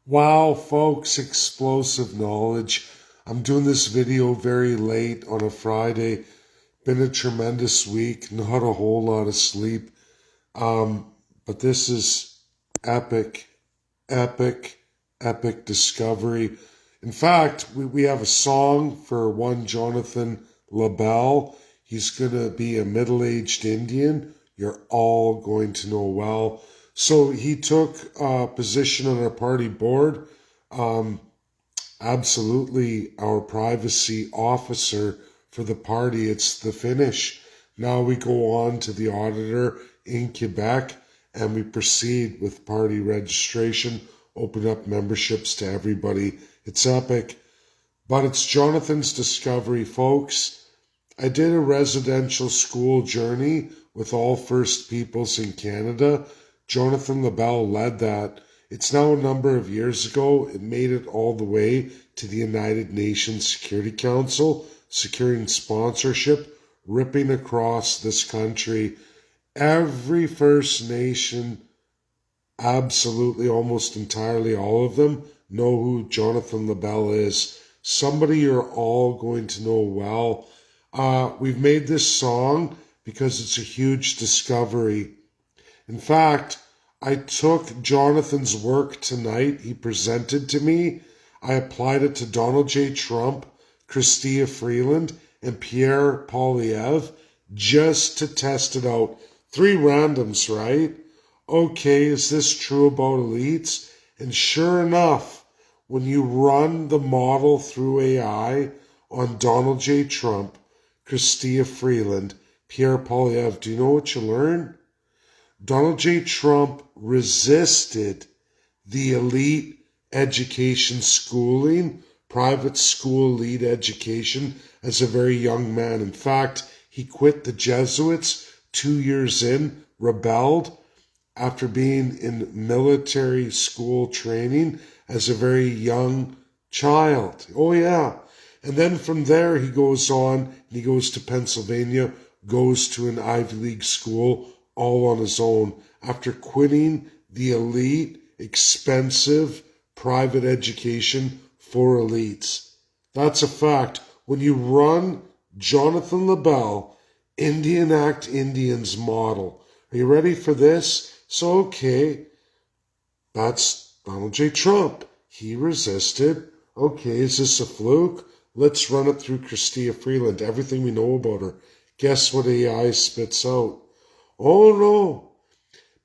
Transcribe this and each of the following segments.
Wow, folks, explosive knowledge. I'm doing this video very late on a Friday. Been a tremendous week, not a whole lot of sleep. But this is epic, epic, epic discovery. In fact, we have a song for one Jonathon Labelle. He's going to be a middle-aged Indian. You're all going to know well. So he took a position on our party board. Absolutely our privacy officer for the party. It's the finish. Now we go on to the auditor in Quebec and we proceed with party registration, open up memberships to everybody. It's epic. But it's Jonathon's discovery, folks. I did a residential school journey with all First Peoples in Canada. Jonathon Labelle led that. It's now a number of years ago. It made it all the way to the United Nations Security Council, securing sponsorship, ripping across this country. Every First Nation, absolutely almost entirely all of them, know who Jonathon Labelle is. Somebody you're all going to know well. We've made this song because it's a huge discovery. In fact, I took Jonathon's work tonight. He presented to me. I applied it to Donald J. Trump, Chystia Freeland, and Pierre Poilievre just to test it out. 3 randoms, right? Okay, is this true about elites? And sure enough, when you run the model through AI on Donald J. Trump, Chystia Freeland, Pierre Poilievre, do you know what you learn? Donald J. Trump resisted the elite education schooling, private school elite education as a very young man. In fact, he quit the Jesuits 2 years in, rebelled after being in military school training as a very young child. Oh yeah. And then from there he goes on and he goes to Pennsylvania, goes to an Ivy League school, all on his own after quitting the elite, expensive private education for elites. That's a fact. When you run Jonathon Labelle, Indian Act Indians model, are you ready for this? So, okay, that's Donald J. Trump. He resisted. Okay, is this a fluke? Let's run it through Chystia Freeland, everything we know about her. Guess what AI spits out? Oh no!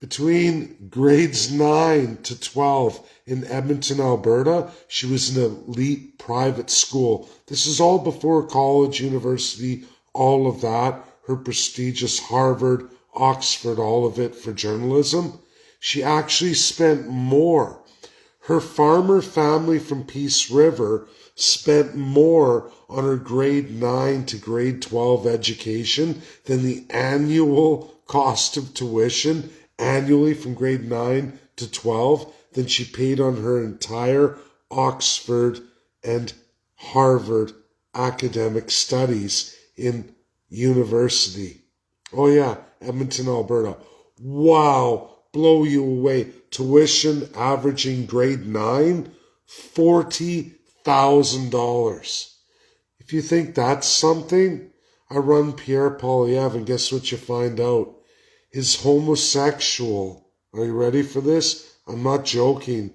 Between grades 9 to 12 in Edmonton, Alberta, she was in an elite private school. This is all before college, university, all of that. Her prestigious Harvard, Oxford, all of it for journalism. She actually spent more. Her farmer family from Peace River spent more on her grade 9 to grade 12 education than the annual cost of tuition annually from grade 9 to 12 than she paid on her entire Oxford and Harvard academic studies in university. Oh yeah, Edmonton, Alberta. Wow, blow you away. Tuition averaging grade 9, $40,000. If you think that's something, I run Pierre Poilievre and guess what you find out? Is homosexual. Are you ready for this? I'm not joking.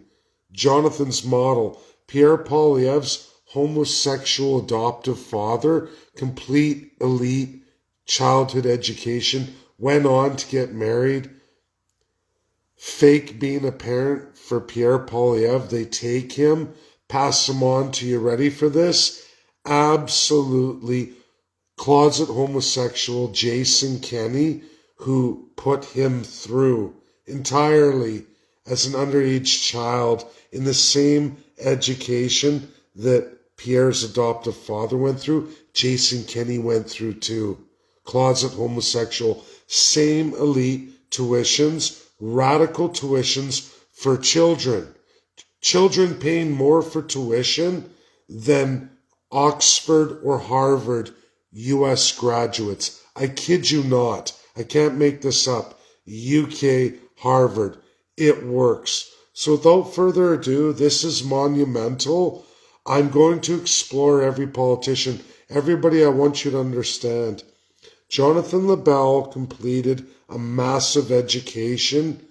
Jonathon's model. Pierre Poilievre's homosexual adoptive father, complete elite childhood education, went on to get married. Fake being a parent for Pierre Poilievre. They take him, pass him on to, you ready for this? Absolutely closet homosexual Jason Kenney, who put him through entirely as an underage child in the same education that Pierre's adoptive father went through. Jason Kenney went through too. Closet homosexual, same elite tuitions, radical tuitions for children. Children paying more for tuition than Oxford or Harvard U.S. graduates. I kid you not. I can't make this up. UK, Harvard. It works. So without further ado, this is monumental. I'm going to explore every politician. Everybody, I want you to understand. Jonathon Labelle completed a massive education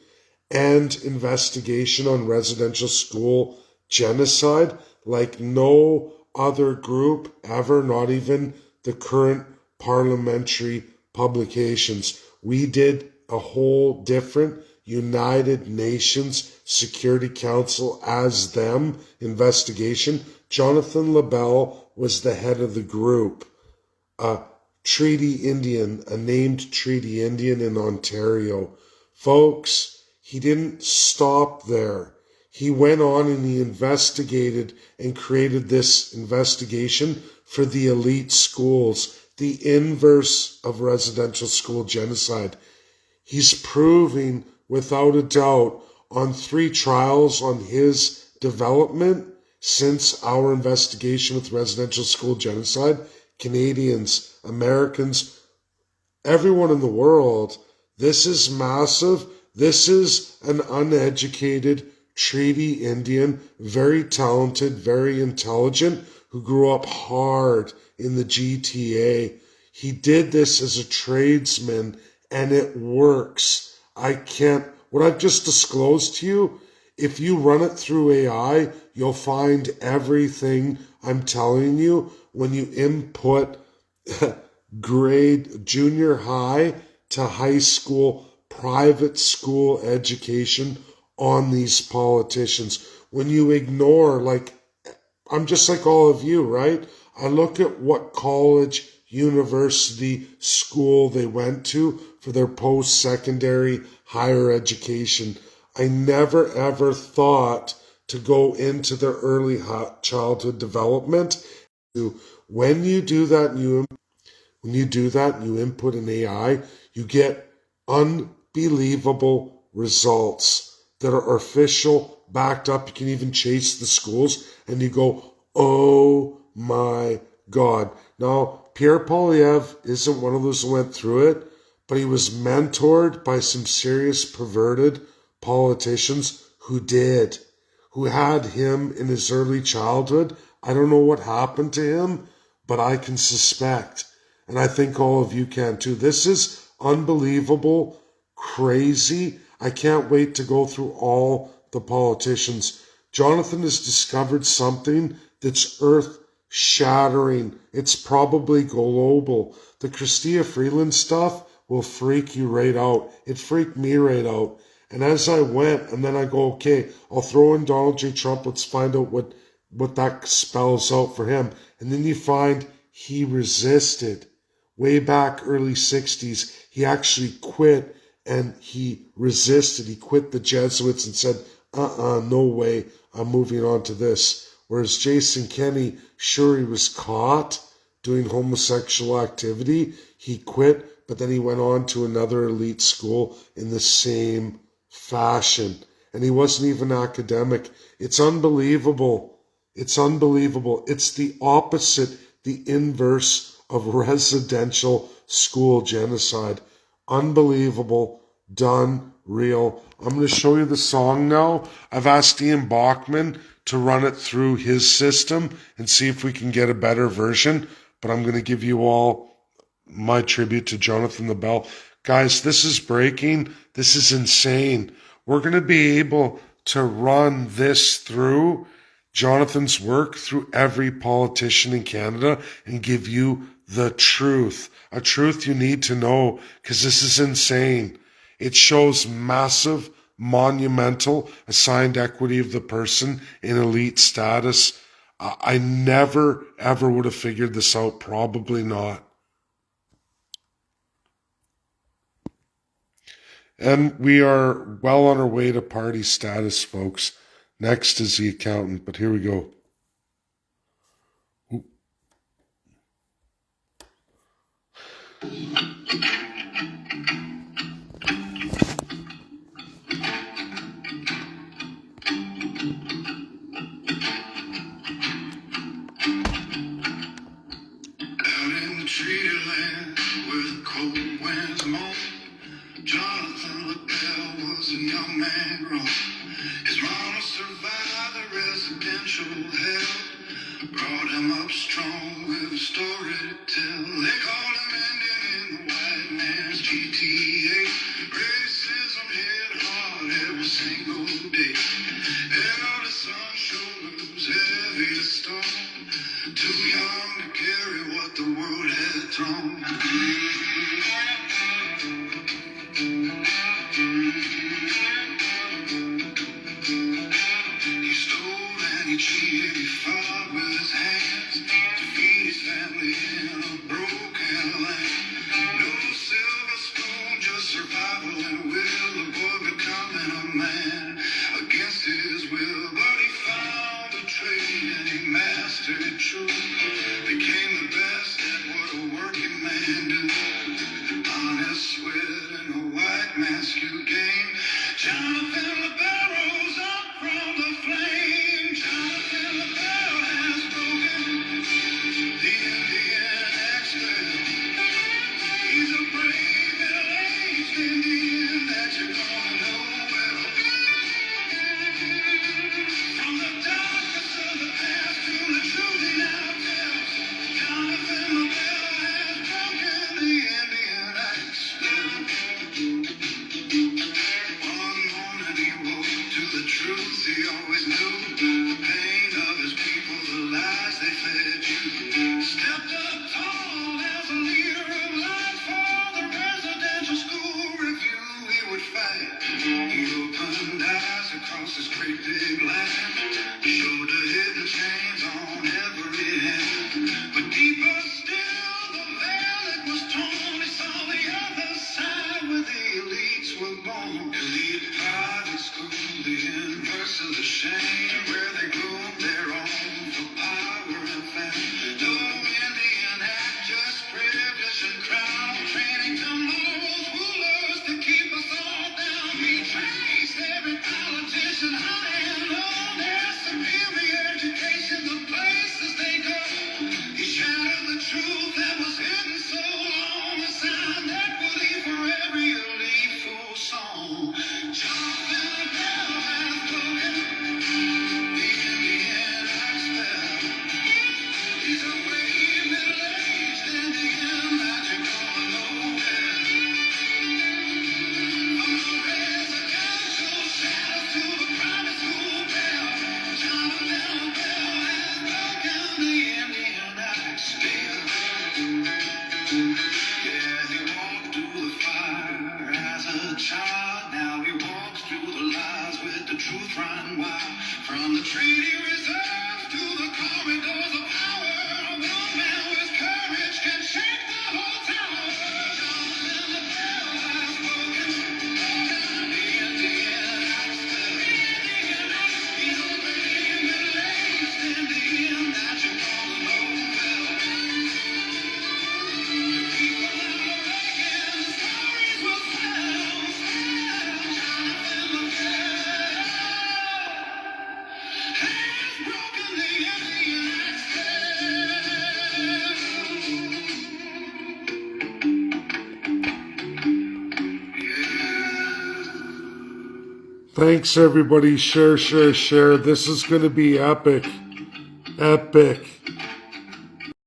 and investigation on residential school genocide like no other group ever, not even the current parliamentary publications. We did a whole different United Nations Security Council as them investigation. Jonathon Labelle was the head of the group. A treaty Indian, a named treaty Indian in Ontario. Folks, he didn't stop there. He went on and he investigated and created this investigation for the elite schools, the inverse of residential school genocide. He's proving without a doubt on 3 trials on his development since our investigation with residential school genocide, Canadians, Americans, everyone in the world, this is massive. This is an uneducated treaty Indian, very talented, very intelligent, who grew up hard in the GTA. He did this as a tradesman, and it works. What I've just disclosed to you, if you run it through AI, you'll find everything I'm telling you when you input grade junior high to high school, private school education on these politicians. When you ignore, like, I'm just like all of you, right? I look at what college, university, school they went to for their post-secondary higher education. I never ever thought to go into their early childhood development. When you do that and you input an AI, you get unbelievable results that are official, backed up. You can even chase the schools and you go, oh my God. Now, Pierre Poilievre isn't one of those who went through it, but he was mentored by some serious perverted politicians who had him in his early childhood. I don't know what happened to him, but I can suspect. And I think all of you can too. This is unbelievable, crazy. I can't wait to go through all the politicians. Jonathon has discovered something that's earth-shattering. It's probably global. The Chystia Freeland stuff will freak you right out. It freaked me right out. And as I went, and then I go, okay, I'll throw in Donald J. Trump. Let's find out what that spells out for him. And then you find he resisted. Way back early 60s, he actually quit and he resisted. He quit the Jesuits and said, no way, I'm moving on to this. Whereas Jason Kenney, sure, he was caught doing homosexual activity. He quit, but then he went on to another elite school in the same fashion. And he wasn't even academic. It's unbelievable. It's unbelievable. It's the opposite, the inverse of residential school genocide. Unbelievable. Done. Real. I'm going to show you the song now. I've asked Ian Bachman to run it through his system and see if we can get a better version. But I'm going to give you all my tribute to Jonathon Labelle. Guys, this is breaking. This is insane. We're going to be able to run this through Jonathon's work through every politician in Canada and give you the truth. A truth you need to know, because this is insane. It shows massive, monumental assigned equity of the person in elite status. I never, ever would have figured this out. Probably not. And we are well on our way to party status, folks. Next is the accountant, but here we go. Jonathon Labelle was a young man grown. His mom residential hell. Brought him up strong with a story to tell. They called him Indian in the white man's GTA. Racism hit hard every single day. Eldest son shoulders heavy to stone. Too young to carry what the world had thrown. He stole and he cheated, he fought with his hands to feed his family in a broken land. No silver spoon, just survival and will. The boy becoming a man against his will, but he found a trade and he mastered it true. Became the best at what a working man do. Honest sweat in a white masculine game. Jonathon Labelle rose up from the flame. Jonathon Labelle has broken the Indian expert. He's a brave middle-aged Indian that you're gonna know well. From the darkness of the past to the truth he now tells, Jonathon Labelle has broken the Indian expert. One morning he woke to the truth he always knew. The pain of his people, the lies they fed you. Stepped up tall as a leader of life for the residential school review he would fight. He opened eyes across this great big land. Showed the hidden chains on every hand. But deeper still, the veil it was torn. He saw the other side where the elites were born. Elite private school, the inverse of the shame, where they groomed their own for power and fame. No Indian act, just privilege and crown. Training to morals, rulers to keep us all down. We traced every politician high and low. Their superior education, the places they go. He shattered the truth that was hidden so long. Assigned equity for every elite full song. Jonathon Labelle has broken the Indian expert. He's a brave middle-aged Indian that you're gonna know well. From the residential shadows to the private school bell, Jonathon Labelle has broken the Indian expert. Yeah, he walked through the fire as a child. Now he walks through the lies with the truth run wild. From the treaty reserves to the corridors of power, one man with courage can shake the whole tower. Jonathon Labelle has broken the Indian expert. He's a brave middle-aged Indian that you're gonna know well. People are awakened, the stories will tell. Jonathon Labelle has broken the Indian expert. Thanks, everybody. Share, share, share. This is going to be epic. Epic.